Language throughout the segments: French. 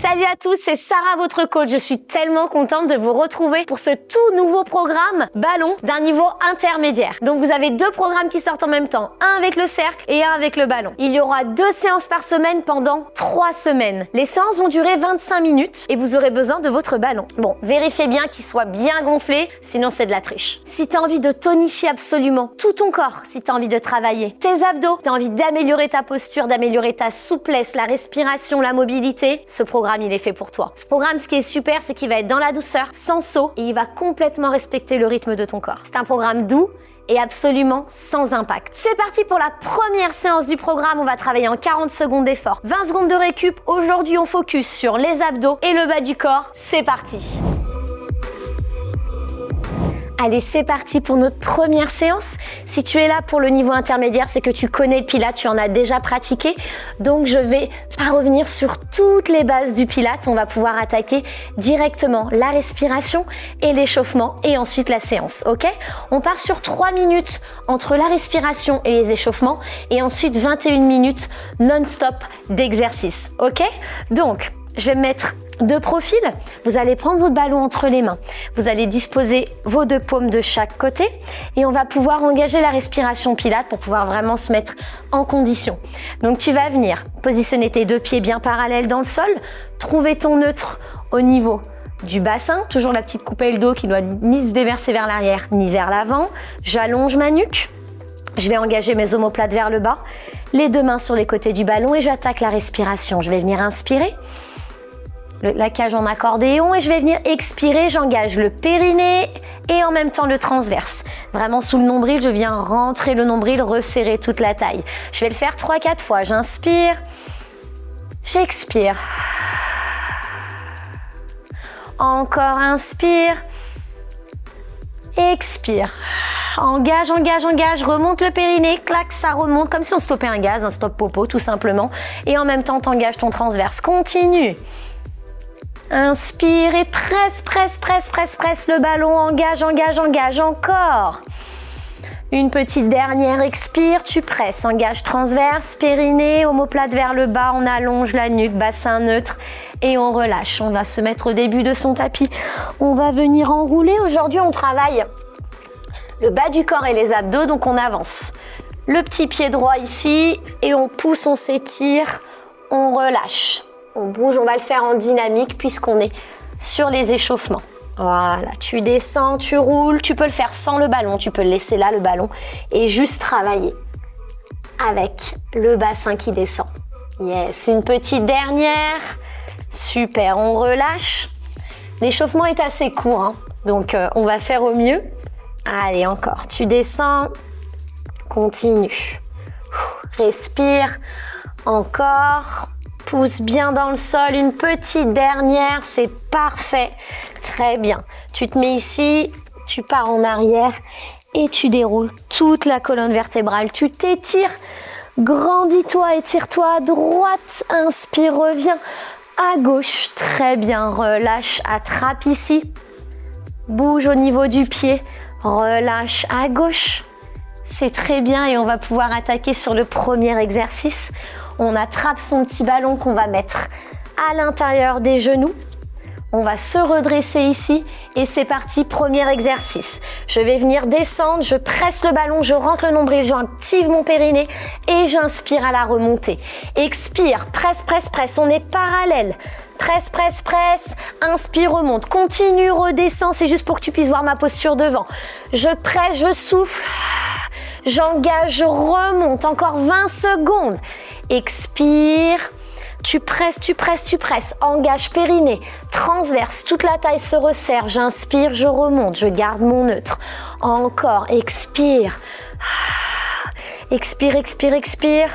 Salut à tous, c'est Sarah, votre coach. Je suis tellement contente de vous retrouver pour ce tout nouveau programme ballon d'un niveau intermédiaire. Donc vous avez deux programmes qui sortent en même temps, un avec le cercle et un avec le ballon. Il y aura 2 séances par semaine pendant 3 semaines. Les séances vont durer 25 minutes et vous aurez besoin de votre ballon. Bon, vérifiez bien qu'il soit bien gonflé, sinon c'est de la triche. Si tu as envie de tonifier absolument tout ton corps, si tu as envie de travailler tes abdos, tu as envie d'améliorer ta posture, d'améliorer ta souplesse, la respiration, la mobilité, ce programme il est fait pour toi. Ce programme, ce qui est super, c'est qu'il va être dans la douceur, sans saut, et il va complètement respecter le rythme de ton corps. C'est un programme doux et absolument sans impact. C'est parti pour la première séance du programme. On va travailler en 40 secondes d'effort, 20 secondes de récup. Aujourd'hui, on focus sur les abdos et le bas du corps. C'est parti. Allez, c'est parti pour notre première séance. Si tu es là pour le niveau intermédiaire, c'est que tu connais le Pilates, tu en as déjà pratiqué. Donc, je vais pas revenir sur toutes les bases du Pilates. On va pouvoir attaquer directement la respiration et l'échauffement et ensuite la séance, ok? On part sur 3 minutes entre la respiration et les échauffements et ensuite 21 minutes non-stop d'exercice, ok? Donc, je vais me mettre de profil. Vous allez prendre votre ballon entre les mains. Vous allez disposer vos 2 paumes de chaque côté et on va pouvoir engager la respiration Pilates pour pouvoir vraiment se mettre en condition. Donc tu vas venir positionner tes 2 pieds bien parallèles dans le sol, trouver ton neutre au niveau du bassin, toujours la petite coupelle d'eau qui doit ni se déverser vers l'arrière ni vers l'avant. J'allonge ma nuque. Je vais engager mes omoplates vers le bas, les 2 mains sur les côtés du ballon et j'attaque la respiration. Je vais venir inspirer. La cage en accordéon et je vais venir expirer, j'engage le périnée et en même temps le transverse. Vraiment sous le nombril, je viens rentrer le nombril, resserrer toute la taille. Je vais le faire 3-4 fois. J'inspire, j'expire. Encore inspire, expire. Engage, engage, engage, remonte le périnée, clac, ça remonte comme si on stoppait un gaz, un stop popo tout simplement. Et en même temps, t'engages ton transverse. Continue. Inspire et presse, presse, presse, presse, presse le ballon, engage, engage, engage, encore. Une petite dernière, expire, tu presses, engage transverse, périnée, omoplate vers le bas, on allonge la nuque, bassin neutre et on relâche. On va se mettre au début de son tapis, on va venir enrouler. Aujourd'hui, on travaille le bas du corps et les abdos, donc on avance. Le petit pied droit ici et on pousse, on s'étire, on relâche. On bouge, on va le faire en dynamique puisqu'on est sur les échauffements. Voilà, tu descends, tu roules, tu peux le faire sans le ballon, tu peux le laisser là le ballon et juste travailler avec le bassin qui descend. Yes, une petite dernière. Super, on relâche. L'échauffement est assez court, hein, donc on va faire au mieux. Allez, encore, tu descends, continue. Respire, encore. Pousse bien dans le sol, une petite dernière, c'est parfait. Très bien. Tu te mets ici, tu pars en arrière et tu déroules toute la colonne vertébrale. Tu t'étires, grandis-toi, étire-toi à droite, inspire, reviens à gauche. Très bien, relâche, attrape ici. Bouge au niveau du pied, relâche à gauche. C'est très bien et on va pouvoir attaquer sur le premier exercice. On attrape son petit ballon qu'on va mettre à l'intérieur des genoux. On va se redresser ici et c'est parti, premier exercice. Je vais venir descendre, je presse le ballon, je rentre le nombril, j'active mon périnée et j'inspire à la remontée. Expire, presse, presse, presse, on est parallèle. Presse, presse, presse, inspire, remonte, continue, redescends, c'est juste pour que tu puisses voir ma posture devant. Je presse, je souffle, j'engage, je remonte, encore 20 secondes. Expire, tu presses, tu presses, tu presses, engage périnée, transverse, toute la taille se resserre, j'inspire, je remonte, je garde mon neutre. Encore, expire, expire, expire, expire,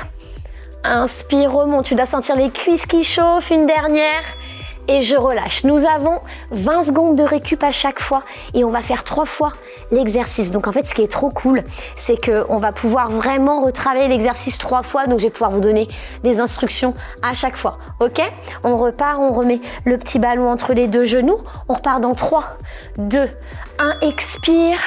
inspire, remonte, tu dois sentir les cuisses qui chauffent, une dernière. Et je relâche. Nous avons 20 secondes de récup à chaque fois et on va faire 3 fois l'exercice. Donc en fait, ce qui est trop cool, c'est qu'on va pouvoir vraiment retravailler l'exercice 3 fois. Donc je vais pouvoir vous donner des instructions à chaque fois. Ok? On repart, on remet le petit ballon entre les 2 genoux. On repart dans 3, 2, 1, expire.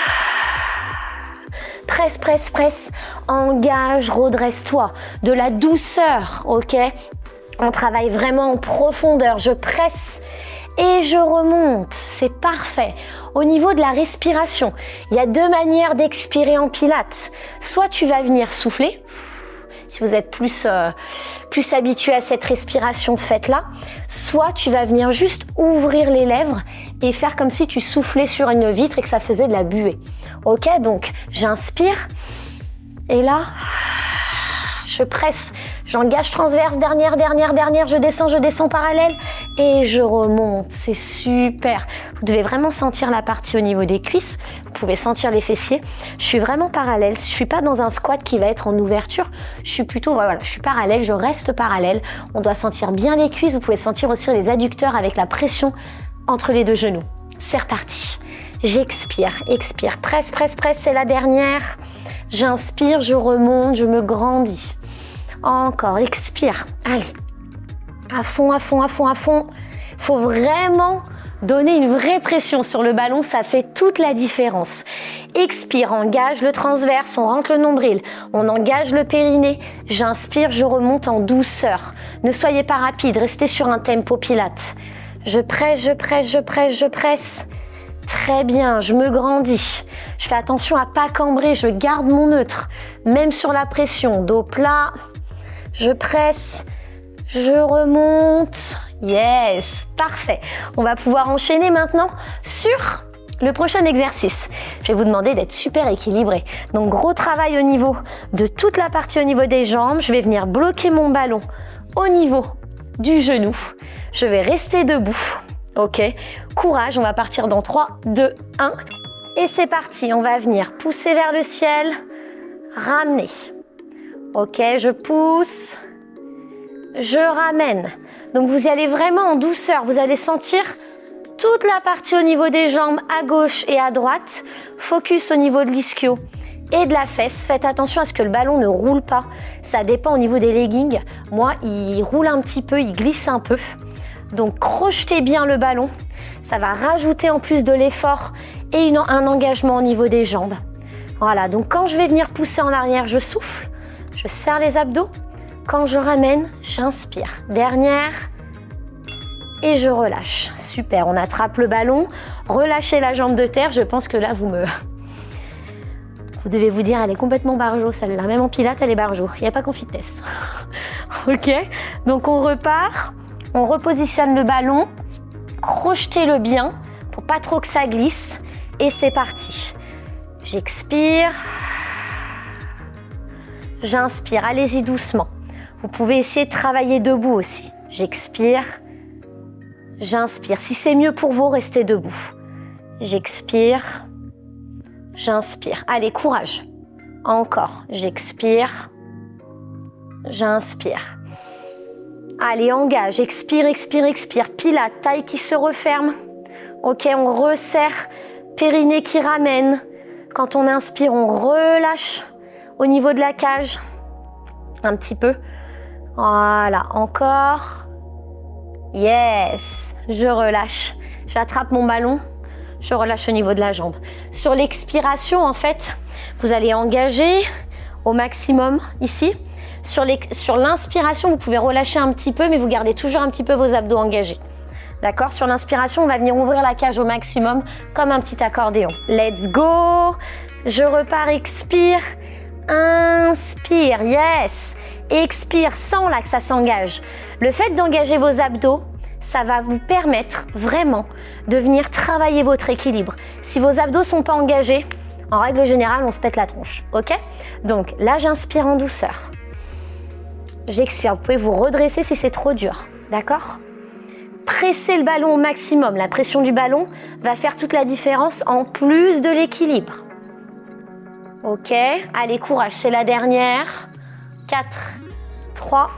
Presse, presse, presse. Engage, redresse-toi. De la douceur, ok? On travaille vraiment en profondeur. Je presse et je remonte. C'est parfait. Au niveau de la respiration, il y a deux manières d'expirer en pilates. Soit tu vas venir souffler. Si vous êtes plus habitué à cette respiration, faites-la. Soit tu vas venir juste ouvrir les lèvres et faire comme si tu soufflais sur une vitre et que ça faisait de la buée. Ok, donc j'inspire. Et là, je presse, j'engage transverse, dernière, je descends parallèle et je remonte. C'est super. Vous devez vraiment sentir la partie au niveau des cuisses. Vous pouvez sentir les fessiers. Je suis vraiment parallèle. Je suis pas dans un squat qui va être en ouverture. Je suis plutôt, voilà, je suis parallèle, je reste parallèle. On doit sentir bien les cuisses. Vous pouvez sentir aussi les adducteurs avec la pression entre les deux genoux. C'est reparti. J'expire, expire, presse, c'est la dernière. J'inspire, je remonte, je me grandis. Encore, expire. Allez, à fond. Faut vraiment donner une vraie pression sur le ballon, ça fait toute la différence. Expire, engage le transverse, on rentre le nombril, on engage le périnée. J'inspire, je remonte en douceur. Ne soyez pas rapide, restez sur un tempo pilate. Je presse. Très bien, je me grandis. Je fais attention à pas cambrer, je garde mon neutre. Même sur la pression, dos plat. Je presse, je remonte. Yes, parfait. On va pouvoir enchaîner maintenant sur le prochain exercice. Je vais vous demander d'être super équilibré. Donc gros travail au niveau de toute la partie au niveau des jambes. Je vais venir bloquer mon ballon au niveau du genou. Je vais rester debout. Ok, courage, on va partir dans 3, 2, 1. Et c'est parti, on va venir pousser vers le ciel, ramener. Ok, je pousse, je ramène. Donc vous y allez vraiment en douceur, vous allez sentir toute la partie au niveau des jambes à gauche et à droite. Focus au niveau de l'ischio et de la fesse. Faites attention à ce que le ballon ne roule pas. Ça dépend au niveau des leggings. Moi, il roule un petit peu, il glisse un peu. Donc crochetez bien le ballon, ça va rajouter en plus de l'effort et un engagement au niveau des jambes. Voilà, donc quand je vais venir pousser en arrière, je souffle, je serre les abdos. Quand je ramène, j'inspire. Dernière et je relâche. Super, on attrape le ballon, relâchez la jambe de terre. Je pense que là, vous devez vous dire, elle est complètement barjo celle-là. Même en pilates, elle est barjo. Il n'y a pas qu'en fitness. Ok, donc on repart. On repositionne le ballon, crochetez-le bien pour pas trop que ça glisse et c'est parti. J'expire, j'inspire, allez-y doucement. Vous pouvez essayer de travailler debout aussi. J'expire, j'inspire. Si c'est mieux pour vous, restez debout. J'expire, j'inspire. Allez, courage. Encore, j'expire, j'inspire. Allez, engage, expire. Pilate, taille qui se referme. Ok, on resserre, périnée qui ramène. Quand on inspire, on relâche au niveau de la cage. Un petit peu. Voilà, encore. Yes, je relâche. J'attrape mon ballon, je relâche au niveau de la jambe. Sur l'expiration, en fait, vous allez engager au maximum ici. Sur l'inspiration, vous pouvez relâcher un petit peu, mais vous gardez toujours un petit peu vos abdos engagés. D'accord? Sur l'inspiration, on va venir ouvrir la cage au maximum, comme un petit accordéon. Let's go! Je repars, expire. Inspire, yes! Expire, sans là que ça s'engage. Le fait d'engager vos abdos, ça va vous permettre vraiment de venir travailler votre équilibre. Si vos abdos ne sont pas engagés, en règle générale, on se pète la tronche. Ok? Donc là, j'inspire en douceur. J'expire, vous pouvez vous redresser si c'est trop dur, d'accord? Pressez le ballon au maximum, la pression du ballon va faire toute la différence en plus de l'équilibre. Ok, allez courage, c'est la dernière. 4, 3,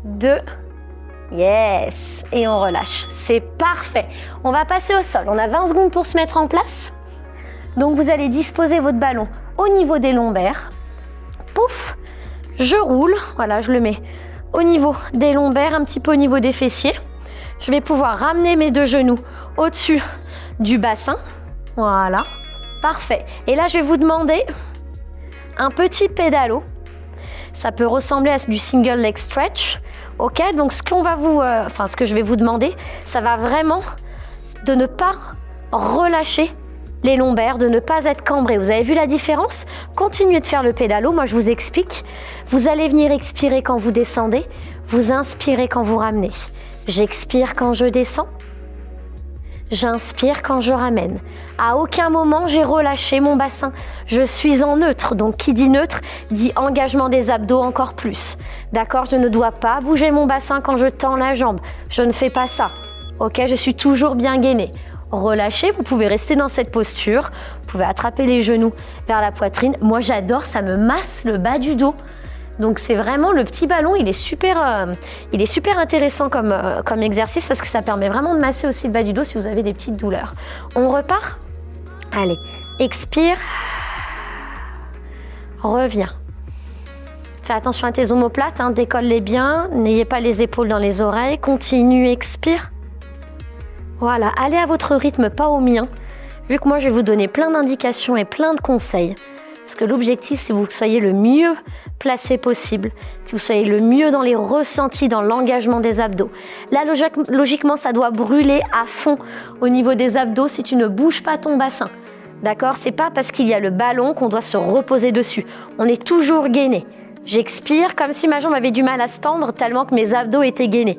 2, yes, et on relâche, c'est parfait. On va passer au sol, on a 20 secondes pour se mettre en place. Donc vous allez disposer votre ballon au niveau des lombaires. Pouf! Je roule, voilà, je le mets au niveau des lombaires, un petit peu au niveau des fessiers. Je vais pouvoir ramener mes deux genoux au-dessus du bassin. Voilà, parfait. Et là, je vais vous demander un petit pédalo. Ça peut ressembler à du single leg stretch Ok, donc ce que je vais vous demander, ça va vraiment de ne pas relâcher les lombaires, de ne pas être cambré. Vous avez vu la différence? Continuez de faire le pédalo, moi je vous explique. Vous allez venir expirer quand vous descendez, vous inspirez quand vous ramenez. J'expire quand je descends, j'inspire quand je ramène. À aucun moment j'ai relâché mon bassin. Je suis en neutre, donc qui dit neutre dit engagement des abdos encore plus. D'accord? Je ne dois pas bouger mon bassin quand je tends la jambe. Je ne fais pas ça. Ok? Je suis toujours bien gainée. Relâchez, vous pouvez rester dans cette posture. Vous pouvez attraper les genoux vers la poitrine. Moi j'adore, ça me masse le bas du dos. Donc c'est vraiment le petit ballon, il est super intéressant comme exercice parce que ça permet vraiment de masser aussi le bas du dos si vous avez des petites douleurs. On repart? Allez, expire, reviens. Fais attention à tes omoplates, décolle-les bien, n'ayez pas les épaules dans les oreilles, continue, expire. Voilà, allez à votre rythme, pas au mien, vu que moi je vais vous donner plein d'indications et plein de conseils. Parce que l'objectif, c'est que vous soyez le mieux placé possible, que vous soyez le mieux dans les ressentis, dans l'engagement des abdos. Là, logiquement, ça doit brûler à fond au niveau des abdos si tu ne bouges pas ton bassin. D'accord? C'est pas parce qu'il y a le ballon qu'on doit se reposer dessus. On est toujours gainé. J'expire comme si ma jambe avait du mal à se tendre tellement que mes abdos étaient gainés.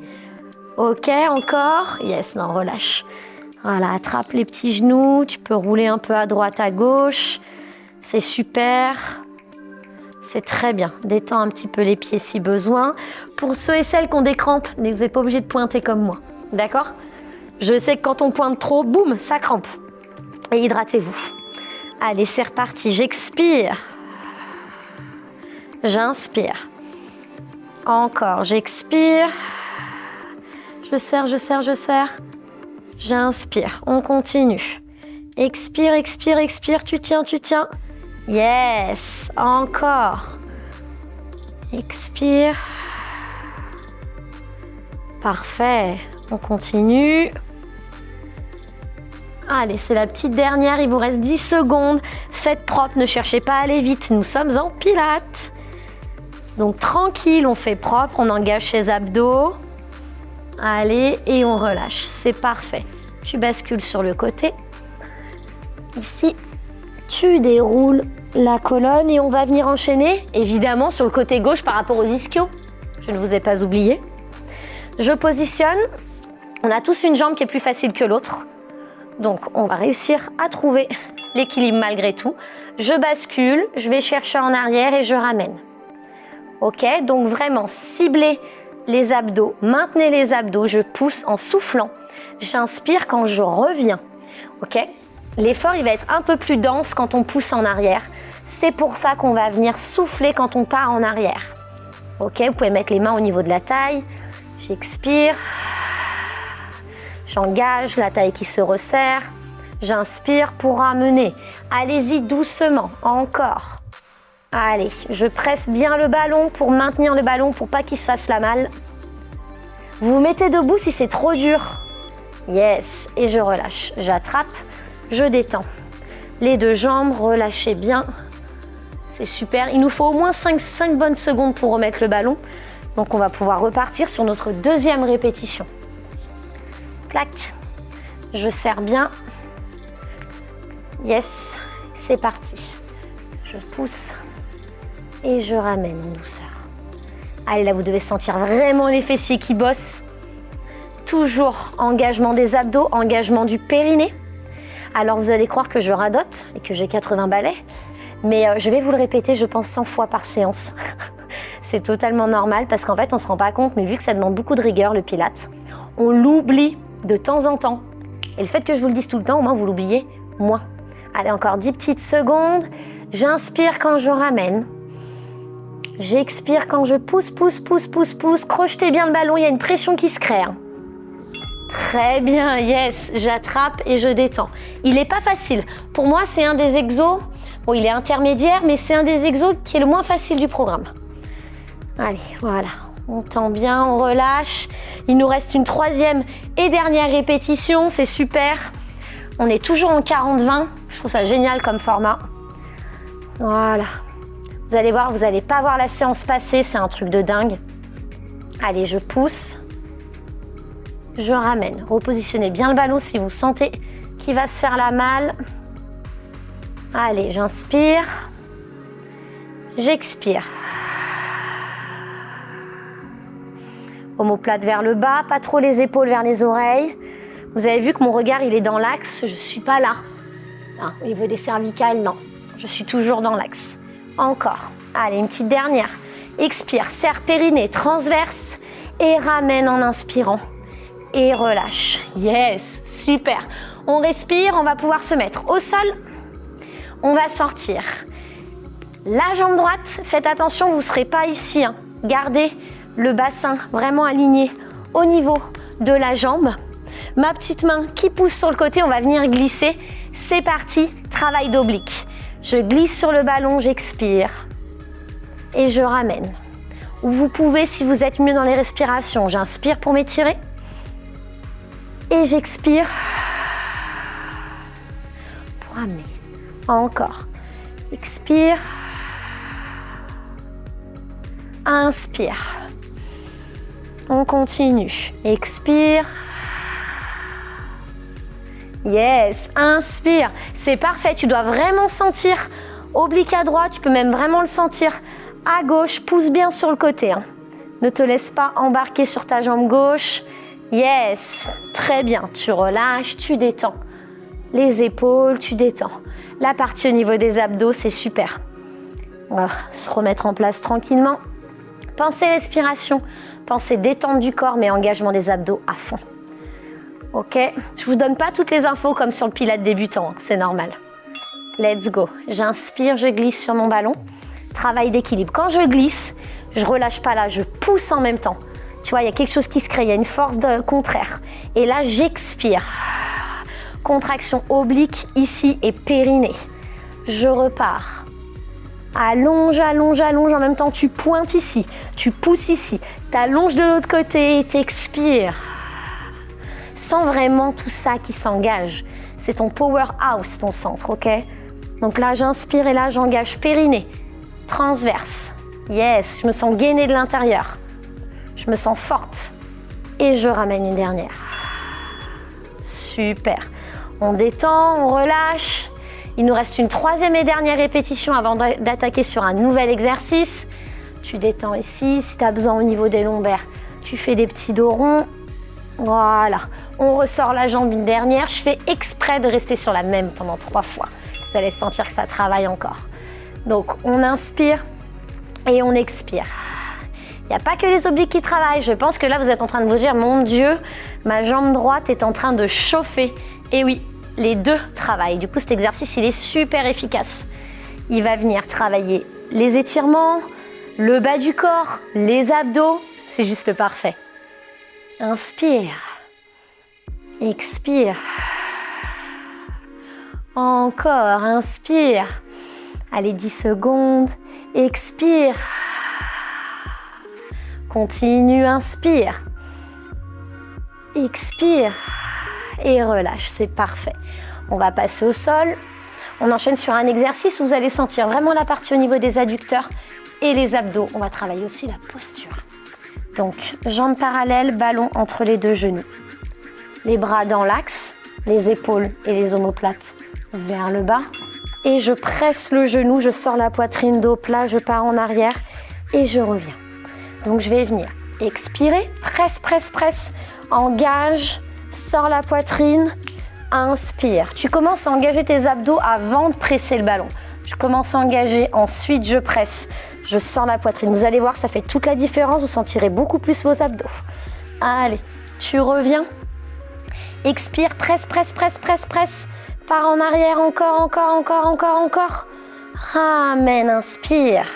Ok, encore. Yes, non, relâche. Voilà, attrape les petits genoux. Tu peux rouler un peu à droite, à gauche. C'est super. C'est très bien. Détends un petit peu les pieds si besoin. Pour ceux et celles qui ont des crampes, vous n'êtes pas obligé de pointer comme moi. D'accord? Je sais que quand on pointe trop, boum, ça crampe. Et hydratez-vous. Allez, c'est reparti. J'expire. J'inspire. Encore, j'expire. Je serre, je serre, je serre. J'inspire. On continue. Expire, expire, expire. Tu tiens, tu tiens. Yes. Encore. Expire. Parfait. On continue. Allez, c'est la petite dernière. Il vous reste 10 secondes. Faites propre. Ne cherchez pas à aller vite. Nous sommes en pilates. Donc tranquille, on fait propre. On engage ses abdos. Allez, et on relâche. C'est parfait. Tu bascules sur le côté. Ici, tu déroules la colonne et on va venir enchaîner, évidemment, sur le côté gauche par rapport aux ischios. Je ne vous ai pas oublié. Je positionne. On a tous une jambe qui est plus facile que l'autre. Donc, on va réussir à trouver l'équilibre malgré tout. Je bascule, je vais chercher en arrière et je ramène. Ok, donc vraiment, ciblez les abdos, maintenez les abdos, je pousse en soufflant. J'inspire quand je reviens. Ok, l'effort, il va être un peu plus dense quand on pousse en arrière. C'est pour ça qu'on va venir souffler quand on part en arrière. Ok, vous pouvez mettre les mains au niveau de la taille. J'expire. J'engage la taille qui se resserre. J'inspire pour ramener. Allez-y doucement, encore. Allez, je presse bien le ballon pour maintenir le ballon pour pas qu'il se fasse la malle. Vous vous mettez debout si c'est trop dur. Yes, et je relâche. J'attrape, je détends. Les deux jambes, relâchez bien. C'est super. Il nous faut au moins 5 bonnes secondes pour remettre le ballon. Donc on va pouvoir repartir sur notre deuxième répétition. Clac. Je serre bien. Yes, c'est parti. Je pousse et je ramène en douceur. Allez, là, vous devez sentir vraiment les fessiers qui bossent. Toujours engagement des abdos, engagement du périnée. Alors, vous allez croire que je radote et que j'ai 80 balais, mais je vais vous le répéter, je pense 100 fois par séance. C'est totalement normal parce qu'en fait, on ne se rend pas compte, mais vu que ça demande beaucoup de rigueur, le pilates, on l'oublie de temps en temps. Et le fait que je vous le dise tout le temps, au moins, vous l'oubliez moins. Allez, encore 10 petites secondes. J'inspire quand je ramène. J'expire quand je pousse, pousse, pousse, pousse, pousse. Crochetez bien le ballon, il y a une pression qui se crée. Très bien, yes. J'attrape et je détends. Il n'est pas facile. Pour moi, c'est un des exos. Bon, il est intermédiaire, mais c'est un des exos qui est le moins facile du programme. Allez, voilà. On tend bien, on relâche. Il nous reste une troisième et dernière répétition. C'est super. On est toujours en 40-20. Je trouve ça génial comme format. Voilà. Vous allez voir, vous n'allez pas voir la séance passer. C'est un truc de dingue. Allez, je pousse. Je ramène. Repositionnez bien le ballon si vous sentez qu'il va se faire la malle. Allez, j'inspire. J'expire. Omoplate vers le bas, pas trop les épaules vers les oreilles. Vous avez vu que mon regard, il est dans l'axe. Je ne suis pas là. Ah, au niveau des cervicales, non. Je suis toujours dans l'axe. Encore. Allez, une petite dernière. Expire, serre périnée, transverse et ramène en inspirant. Et relâche. Yes, super. On respire, on va pouvoir se mettre au sol. On va sortir. La jambe droite, faites attention, vous ne serez pas ici. Hein. Gardez le bassin vraiment aligné au niveau de la jambe. Ma petite main qui pousse sur le côté, on va venir glisser. C'est parti, travail d'oblique. Je glisse sur le ballon, j'expire et je ramène. Ou vous pouvez, si vous êtes mieux dans les respirations, j'inspire pour m'étirer et j'expire pour ramener. Encore. Expire. Inspire. On continue. Expire. Yes, inspire. C'est parfait, tu dois vraiment sentir oblique à droite, tu peux même vraiment le sentir à gauche. Pousse bien sur le côté. Hein. Ne te laisse pas embarquer sur ta jambe gauche. Yes, très bien. Tu relâches, tu détends. Les épaules, tu détends. La partie au niveau des abdos, c'est super. On va se remettre en place tranquillement. Pensez respiration, pensez détente du corps, mais engagement des abdos à fond. Ok, je vous donne pas toutes les infos comme sur le Pilates débutant, c'est normal. Let's go. J'inspire, je glisse sur mon ballon. Travail d'équilibre. Quand je glisse, je relâche pas là, je pousse en même temps. Tu vois, il y a quelque chose qui se crée, il y a une force contraire. Et là, j'expire. Contraction oblique ici et périnée. Je repars. Allonge, allonge, allonge. En même temps, tu pointes ici, tu pousses ici. T'allonges de l'autre côté et t'expires. Sens vraiment tout ça qui s'engage. C'est ton powerhouse, ton centre, ok? Donc là, j'inspire et là, j'engage périnée, transverse. Yes, je me sens gainée de l'intérieur. Je me sens forte. Et je ramène une dernière. Super. On détend, on relâche. Il nous reste une troisième et dernière répétition avant d'attaquer sur un nouvel exercice. Tu détends ici. Si tu as besoin au niveau des lombaires, tu fais des petits dos ronds. Voilà. On ressort la jambe une dernière. Je fais exprès de rester sur la même pendant 3 fois. Vous allez sentir que ça travaille encore. Donc, on inspire et on expire. Il n'y a pas que les obliques qui travaillent. Je pense que là, vous êtes en train de vous dire, mon Dieu, ma jambe droite est en train de chauffer. Et oui, les deux travaillent. Du coup, cet exercice, il est super efficace. Il va venir travailler les étirements, le bas du corps, les abdos. C'est juste parfait. Inspire. Expire. Encore, inspire. Allez, 10 secondes. Expire. Continue, inspire. Expire. Et relâche, c'est parfait. On va passer au sol. On enchaîne sur un exercice où vous allez sentir vraiment la partie au niveau des adducteurs et les abdos. On va travailler aussi la posture. Donc, jambes parallèles, ballon entre les deux genoux. Les bras dans l'axe, les épaules et les omoplates vers le bas. Et je presse le genou, je sors la poitrine dos plat, je pars en arrière et je reviens. Donc, je vais venir expirer, presse, presse, presse, engage, sors la poitrine, inspire. Tu commences à engager tes abdos avant de presser le ballon. Je commence à engager, ensuite je presse, je sors la poitrine. Vous allez voir, ça fait toute la différence, vous sentirez beaucoup plus vos abdos. Allez, tu reviens. Expire, presse, presse, presse, presse, presse. Pars en arrière, encore, encore, encore, encore, encore. Ramène, inspire.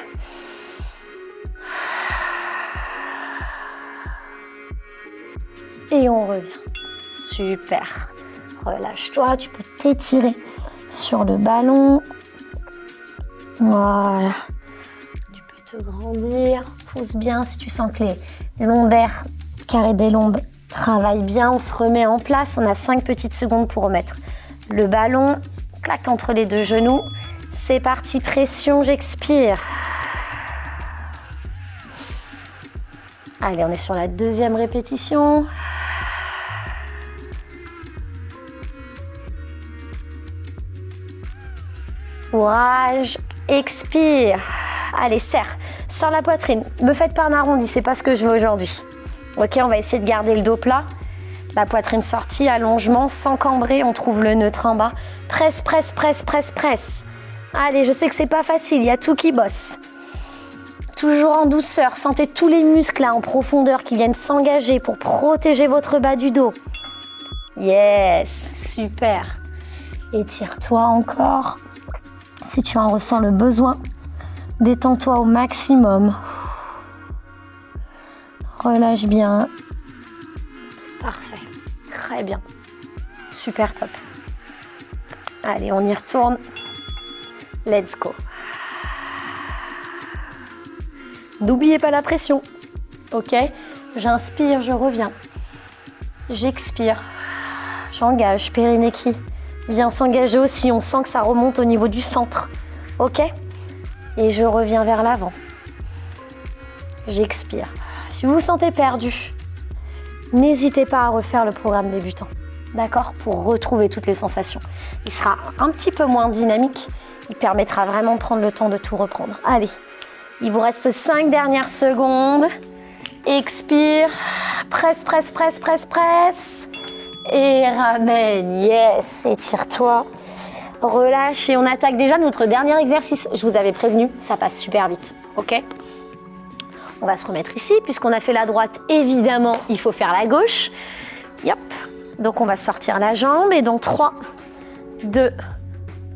Et on revient. Super. Relâche-toi, tu peux t'étirer sur le ballon. Voilà. Tu peux te grandir. Pousse bien si tu sens que les lombaires, carré des lombes, travaillent bien. On se remet en place. On a 5 petites secondes pour remettre le ballon. Claque entre les deux genoux. C'est parti, pression, j'expire. Allez, on est sur la deuxième répétition. Courage, expire. Allez, serre, sors la poitrine. Me faites pas un arrondi, c'est pas ce que je veux aujourd'hui. Ok, on va essayer de garder le dos plat. La poitrine sortie, allongement, sans cambrer, on trouve le neutre en bas. Presse, presse, presse, presse, presse. Allez, je sais que c'est pas facile, il y a tout qui bosse. Toujours en douceur, sentez tous les muscles là en profondeur qui viennent s'engager pour protéger votre bas du dos. Yes, super. Étire-toi encore. Si tu en ressens le besoin, détends-toi au maximum. Relâche bien. Parfait, très bien. Super top. Allez, on y retourne. Let's go. N'oubliez pas la pression. Ok? J'inspire, je reviens. J'expire. J'engage, périnée qui vient s'engager aussi. On sent que ça remonte au niveau du centre. Ok? Et je reviens vers l'avant. J'expire. Si vous vous sentez perdu, n'hésitez pas à refaire le programme débutant. D'accord? Pour retrouver toutes les sensations. Il sera un petit peu moins dynamique. Il permettra vraiment de prendre le temps de tout reprendre. Allez, il vous reste 5 dernières secondes. Expire. Presse, presse, presse, presse, presse. Et ramène. Yes. Étire-toi. Relâche et on attaque déjà notre dernier exercice. Je vous avais prévenu, ça passe super vite. Ok? On va se remettre ici. Puisqu'on a fait la droite, évidemment, il faut faire la gauche. Yop. Donc on va sortir la jambe et dans 3, 2,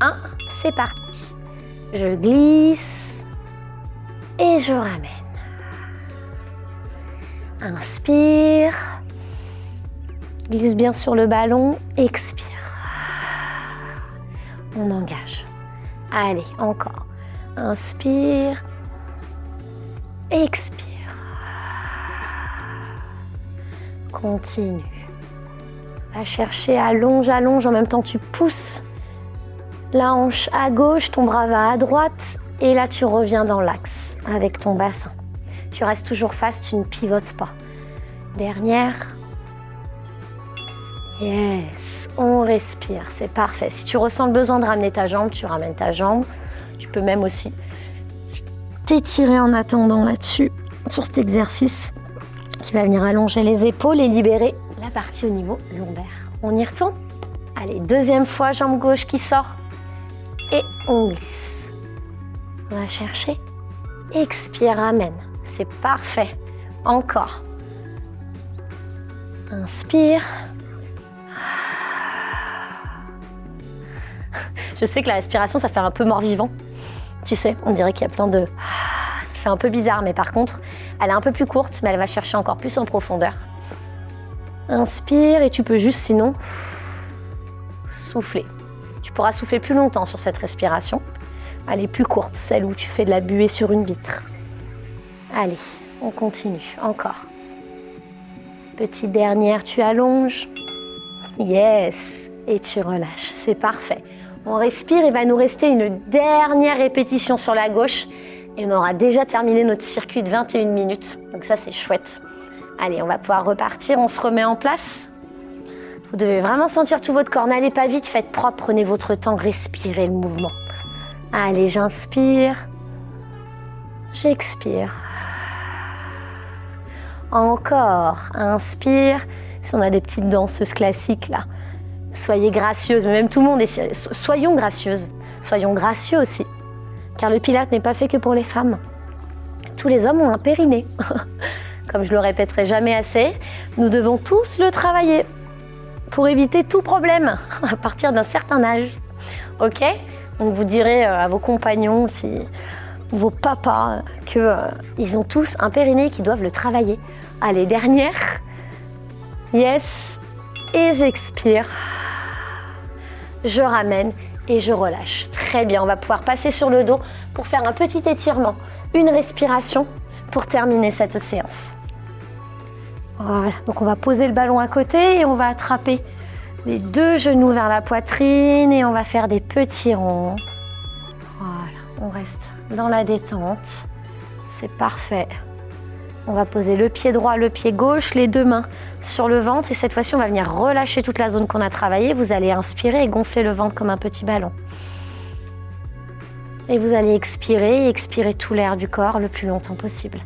1, c'est parti. Je glisse et je ramène. Inspire. Glisse bien sur le ballon. Expire. On engage. Allez, encore. Inspire. Expire. Continue. Va chercher, allonge, allonge. En même temps, tu pousses la hanche à gauche, ton bras va à droite. Et là, tu reviens dans l'axe avec ton bassin. Tu restes toujours face, tu ne pivotes pas. Dernière. Yes, on respire, c'est parfait. Si tu ressens le besoin de ramener ta jambe, tu ramènes ta jambe. Tu peux même aussi t'étirer en attendant là-dessus, sur cet exercice qui va venir allonger les épaules et libérer la partie au niveau lombaire. On y retourne? Allez, deuxième fois, jambe gauche qui sort. Et on glisse. On va chercher. Expire, ramène. C'est parfait. Encore. Inspire. Je sais que la respiration, ça fait un peu mort-vivant. Tu sais, on dirait qu'il y a plein de... Ça fait un peu bizarre, mais par contre, elle est un peu plus courte, mais elle va chercher encore plus en profondeur. Inspire et tu peux juste, sinon, souffler. Tu pourras souffler plus longtemps sur cette respiration. Elle est plus courte, celle où tu fais de la buée sur une vitre. Allez, on continue, encore. Petite dernière, tu allonges. Yes, et tu relâches, c'est parfait. On respire, il va nous rester une dernière répétition sur la gauche et on aura déjà terminé notre circuit de 21 minutes. Donc ça, c'est chouette. Allez, on va pouvoir repartir, on se remet en place. Vous devez vraiment sentir tout votre corps. N'allez pas vite, faites propre, prenez votre temps, respirez le mouvement. Allez, j'inspire. J'expire. Encore, inspire. Si on a des petites danseuses classiques là, soyez gracieuses, mais même tout le monde est... Soyons gracieuses, soyons gracieux aussi. Car le pilate n'est pas fait que pour les femmes. Tous les hommes ont un périnée. Comme je le répéterai jamais assez, nous devons tous le travailler pour éviter tout problème à partir d'un certain âge. Ok? Donc vous direz à vos compagnons, vos papas, qu'ils ont tous un périnée qui doivent le travailler. Allez, dernière. Yes. Et j'expire. Je ramène et je relâche. Très bien, on va pouvoir passer sur le dos pour faire un petit étirement. Une respiration pour terminer cette séance. Voilà, donc on va poser le ballon à côté et on va attraper les deux genoux vers la poitrine et on va faire des petits ronds. Voilà, on reste dans la détente. C'est parfait. On va poser le pied droit, le pied gauche, les deux mains sur le ventre. Et cette fois-ci, on va venir relâcher toute la zone qu'on a travaillée. Vous allez inspirer et gonfler le ventre comme un petit ballon. Et vous allez expirer et expirer tout l'air du corps le plus longtemps possible.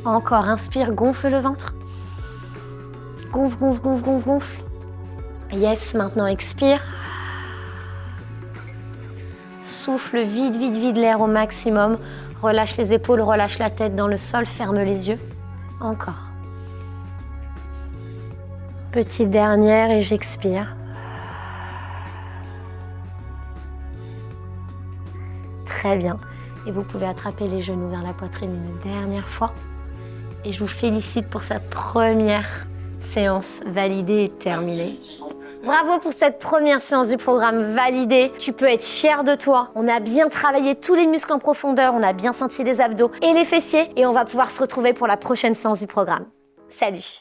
Encore, inspire, gonfle le ventre. Gonfle, gonfle, gonfle, gonfle, gonfle. Yes, maintenant expire. Souffle, vide, vide, vide l'air au maximum. Relâche les épaules, relâche la tête dans le sol, ferme les yeux. Encore. Petite dernière et j'expire. Très bien. Et vous pouvez attraper les genoux vers la poitrine une dernière fois. Et je vous félicite pour cette première séance validée et terminée. Bravo pour cette première séance du programme validée. Tu peux être fier de toi. On a bien travaillé tous les muscles en profondeur, on a bien senti les abdos et les fessiers et on va pouvoir se retrouver pour la prochaine séance du programme. Salut!